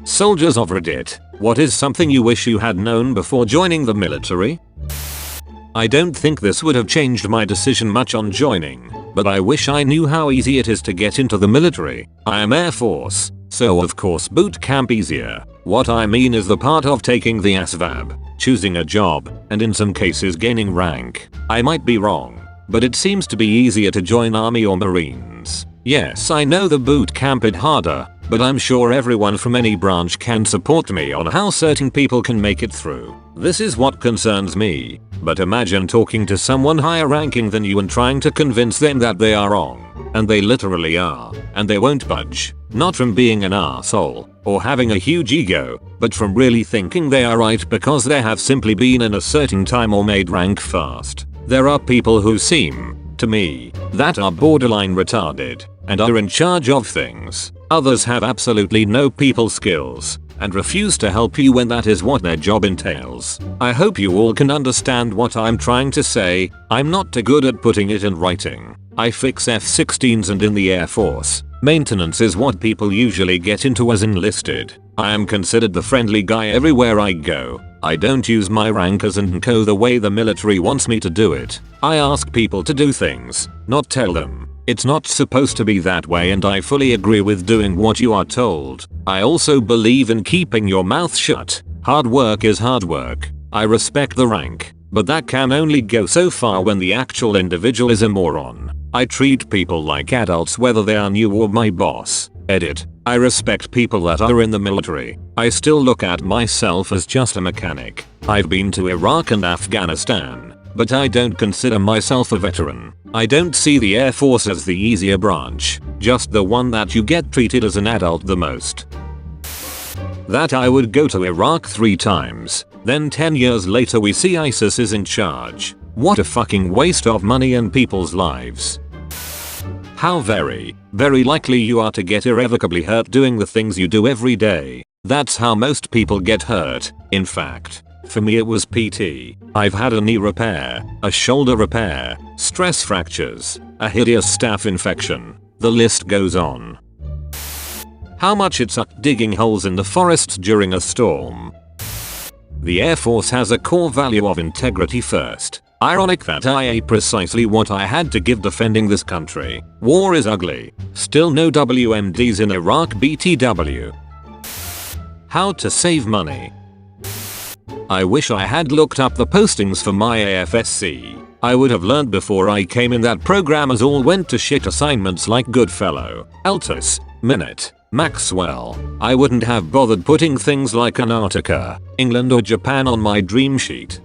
Soldiers of Reddit, what is something you wish you had known before joining the military? I don't think this would have changed my decision much on joining, but I wish I knew how easy it is to get into the military. I am Air Force, so of course boot camp easier. What I mean is the part of taking the ASVAB, choosing a job, and in some cases gaining rank. I might be wrong, but it seems to be easier to join Army or Marines. Yes, I know the boot camp is harder, but I'm sure everyone from any branch can support me on how certain people can make it through. This is what concerns me. But imagine talking to someone higher ranking than you and trying to convince them that they are wrong. And they literally are. And they won't budge. Not from being an asshole or having a huge ego, but from really thinking they are right because they have simply been in a certain time or made rank fast. There are people who seem, to me, that are borderline retarded and are in charge of things. Others have absolutely no people skills and refuse to help you when that is what their job entails. I hope you all can understand what I'm trying to say. I'm not too good at putting it in writing. I fix F-16s, and in the Air Force, maintenance is what people usually get into as enlisted. I am considered the friendly guy everywhere I go. I don't use my rank as and co the way the military wants me to do it. I ask people to do things, not tell them. It's not supposed to be that way, and I fully agree with doing what you are told. I also believe in keeping your mouth shut. Hard work is hard work. I respect the rank, but that can only go so far when the actual individual is a moron. I treat people like adults whether they are new or my boss. Edit. I respect people that are in the military. I still look at myself as just a mechanic. I've been to Iraq and Afghanistan, but I don't consider myself a veteran. I don't see the Air Force as the easier branch, just the one that you get treated as an adult the most. That I would go to Iraq 3 times, then 10 years later we see ISIS is in charge. What a fucking waste of money and people's lives. How very likely you are to get irrevocably hurt doing the things you do every day. That's how most people get hurt. In fact, for me it was PT. I've had a knee repair, a shoulder repair, stress fractures, a hideous staph infection. The list goes on. How much it sucked digging holes in the forests during a storm. The Air Force has a core value of integrity first. Ironic that I precisely what I had to give defending this country. War is ugly. Still no WMDs in Iraq BTW. How to save money. I wish I had looked up the postings for my AFSC. I would have learned before I came in that programmers all went to shit assignments like Goodfellow, Altus, Minute, Maxwell. I wouldn't have bothered putting things like Antarctica, England or Japan on my dream sheet.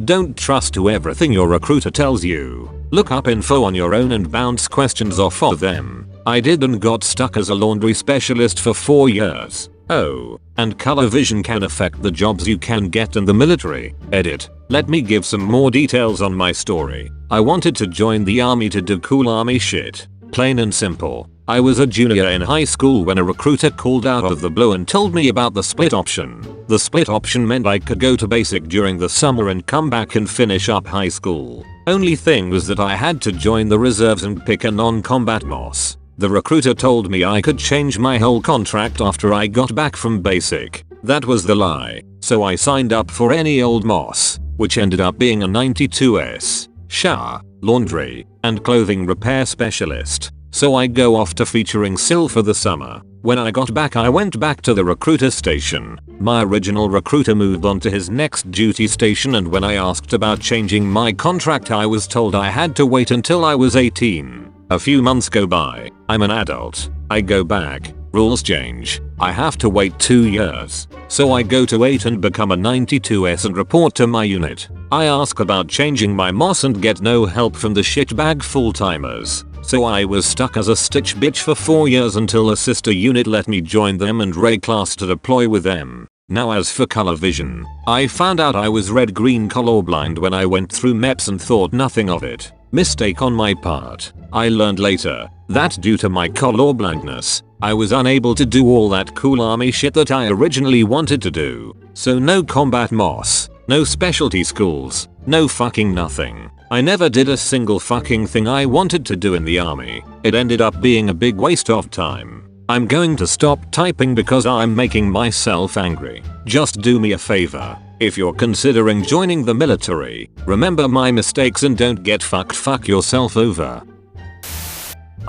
Don't trust to everything your recruiter tells you. Look up info on your own and bounce questions off of them. I did and got stuck as a laundry specialist for 4 years. Oh, and color vision can affect the jobs you can get in the military. Edit. Let me give some more details on my story. I wanted to join the army to do cool army shit. Plain and simple. I was a junior in high school when a recruiter called out of the blue and told me about the split option. The split option meant I could go to basic during the summer and come back and finish up high school. Only thing was that I had to join the reserves and pick a non-combat MOS. The recruiter told me I could change my whole contract after I got back from basic. That was the lie. So I signed up for any old MOS, which ended up being a 92S. Shower, laundry, and clothing repair specialist. So I go off to featuring SIL for the summer. When I got back I went back to the recruiter station. My original recruiter moved on to his next duty station, and when I asked about changing my contract I was told I had to wait until I was 18. A few months go by. I'm an adult. I go back. Rules change. I have to wait 2 years. So I go to 8 and become a 92S and report to my unit. I ask about changing my MOS and get no help from the shitbag full-timers. So I was stuck as a Stitch bitch for 4 years until a sister unit let me join them and reclass to deploy with them. Now as for color vision, I found out I was red-green colorblind when I went through MEPS and thought nothing of it. Mistake on my part. I learned later that due to my colorblindness, I was unable to do all that cool army shit that I originally wanted to do. So no combat MOS, no specialty schools, no fucking nothing. I never did a single fucking thing I wanted to do in the army. It ended up being a big waste of time. I'm going to stop typing because I'm making myself angry. Just do me a favor. If you're considering joining the military, remember my mistakes and don't get fuck yourself over.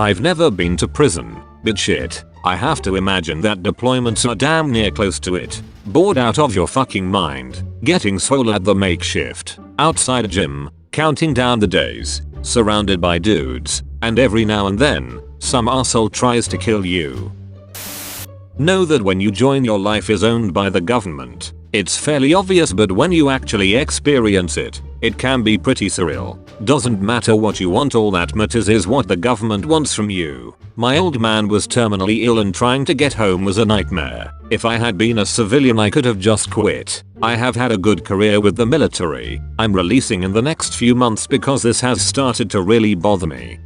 I've never been to prison, but shit, I have to imagine that deployments are damn near close to it. Bored out of your fucking mind, getting swole at the makeshift, outside gym, counting down the days, surrounded by dudes, and every now and then, some asshole tries to kill you. Know that when you join your life is owned by the government. It's fairly obvious, but when you actually experience it, it can be pretty surreal. Doesn't matter what you want, all that matters is what the government wants from you. My old man was terminally ill and trying to get home was a nightmare. If I had been a civilian I could have just quit. I have had a good career with the military. I'm releasing in the next few months because this has started to really bother me.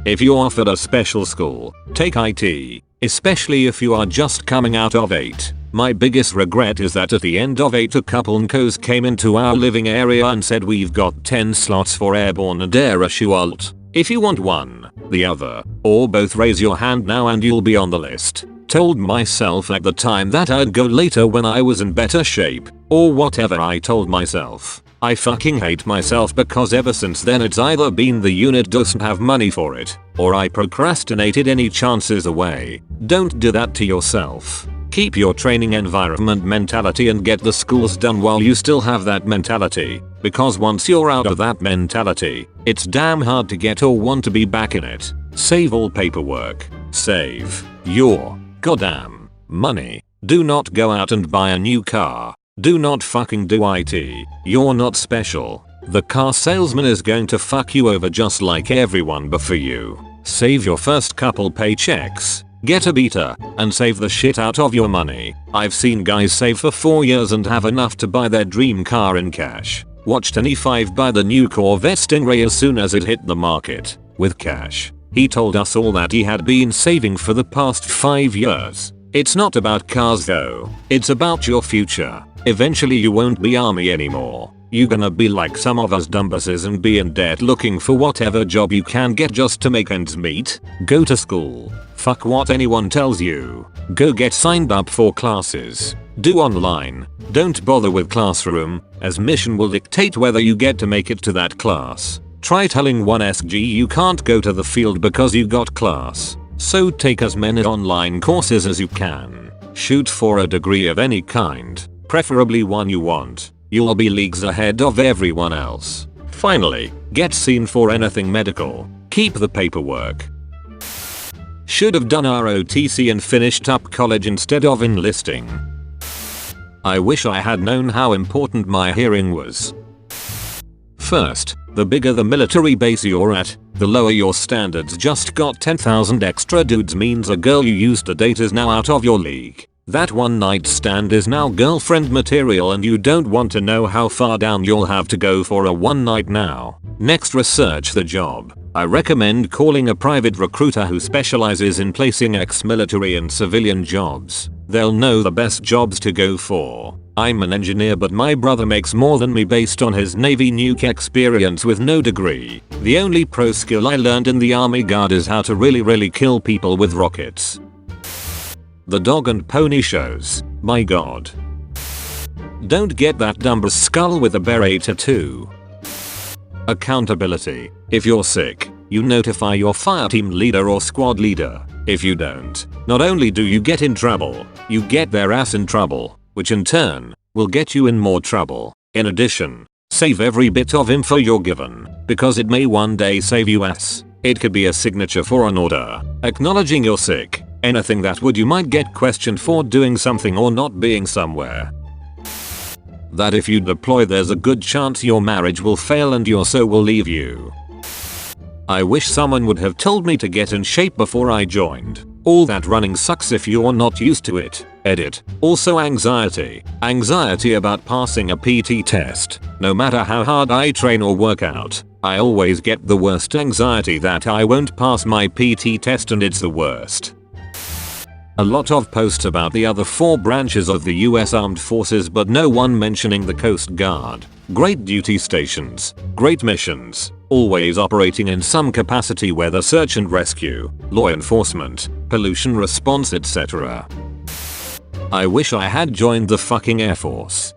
If you're offered a special school, take IT, especially if you are just coming out of 8. My biggest regret is that at the end of 8 a couple nkos came into our living area and said we've got 10 slots for airborne and air assault. If you want one, the other, or both raise your hand now and you'll be on the list. Told myself at the time that I'd go later when I was in better shape, or whatever I told myself. I fucking hate myself because ever since then it's either been the unit doesn't have money for it, or I procrastinated any chances away. Don't do that to yourself. Keep your training environment mentality and get the schools done while you still have that mentality, because once you're out of that mentality, it's damn hard to get or want to be back in it. Save all paperwork. Save your goddamn money. Do not go out and buy a new car. Do not fucking do IT. You're not special. The car salesman is going to fuck you over just like everyone before you. Save your first couple paychecks. Get a beta, and save the shit out of your money. I've seen guys save for 4 years and have enough to buy their dream car in cash. Watched an E5 buy the new Corvette Stingray as soon as it hit the market, with cash. He told us all that he had been saving for the past 5 years. It's not about cars though, it's about your future. Eventually you won't be army anymore. You gonna be like some of us dumbasses and be in debt looking for whatever job you can get just to make ends meet. Go to school. Fuck what anyone tells you. Go get signed up for classes. Do online. Don't bother with classroom, as mission will dictate whether you get to make it to that class. Try telling 1SG you can't go to the field because you got class. So take as many online courses as you can. Shoot for a degree of any kind, preferably one you want. You'll be leagues ahead of everyone else. Finally, get seen for anything medical. Keep the paperwork. Should have done ROTC and finished up college instead of enlisting. I wish I had known how important my hearing was. First, the bigger the military base you're at, the lower your standards. Just got 10,000 extra dudes means a girl you used to date is now out of your league. That one night stand is now girlfriend material and you don't want to know how far down you'll have to go for a one night now. Next, research the job. I recommend calling a private recruiter who specializes in placing ex-military and civilian jobs. They'll know the best jobs to go for. I'm an engineer but my brother makes more than me based on his Navy nuke experience with no degree. The only pro skill I learned in the Army Guard is how to really kill people with rockets. The dog and pony shows, my god. Don't get that dumb skull with a beret tattoo. Accountability. If you're sick, you notify your fire team leader or squad leader. If you don't, not only do you get in trouble, you get their ass in trouble, which in turn will get you in more trouble. In addition, save every bit of info you're given, because it may one day save you ass. It could be a signature for an order, acknowledging you're sick, anything that would you might get questioned for doing something or not being somewhere. That if you deploy there's a good chance your marriage will fail and your soul will leave you. I wish someone would have told me to get in shape before I joined. All that running sucks if you're not used to it. Edit. Also anxiety. Anxiety about passing a PT test. No matter how hard I train or work out, I always get the worst anxiety that I won't pass my PT test and it's the worst. A lot of posts about the other 4 branches of the US Armed Forces but no one mentioning the Coast Guard. Great duty stations, great missions, always operating in some capacity whether search and rescue, law enforcement, pollution response etc. I wish I had joined the fucking Air Force.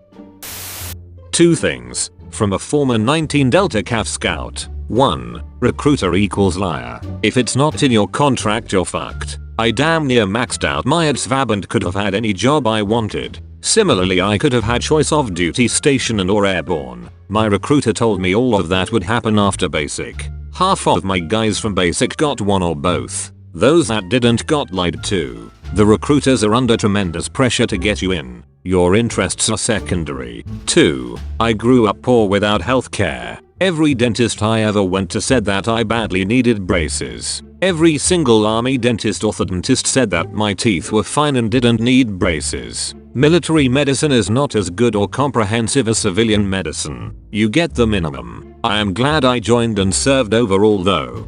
2 things. From a former 19 Delta Cav Scout. 1. Recruiter equals liar. If it's not in your contract you're fucked. I damn near maxed out my ADSVAB and could have had any job I wanted. Similarly I could have had choice of duty station and or airborne. My recruiter told me all of that would happen after basic. Half of my guys from basic got one or both. Those that didn't got lied to. The recruiters are under tremendous pressure to get you in. Your interests are secondary. 2. I grew up poor without healthcare. Every dentist I ever went to said that I badly needed braces. Every single army dentist orthodontist said that my teeth were fine and didn't need braces. Military medicine is not as good or comprehensive as civilian medicine. You get the minimum. I am glad I joined and served overall though.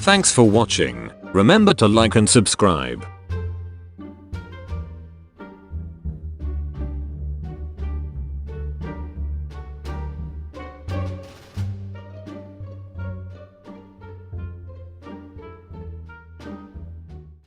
Thanks for watching. Remember to like and subscribe.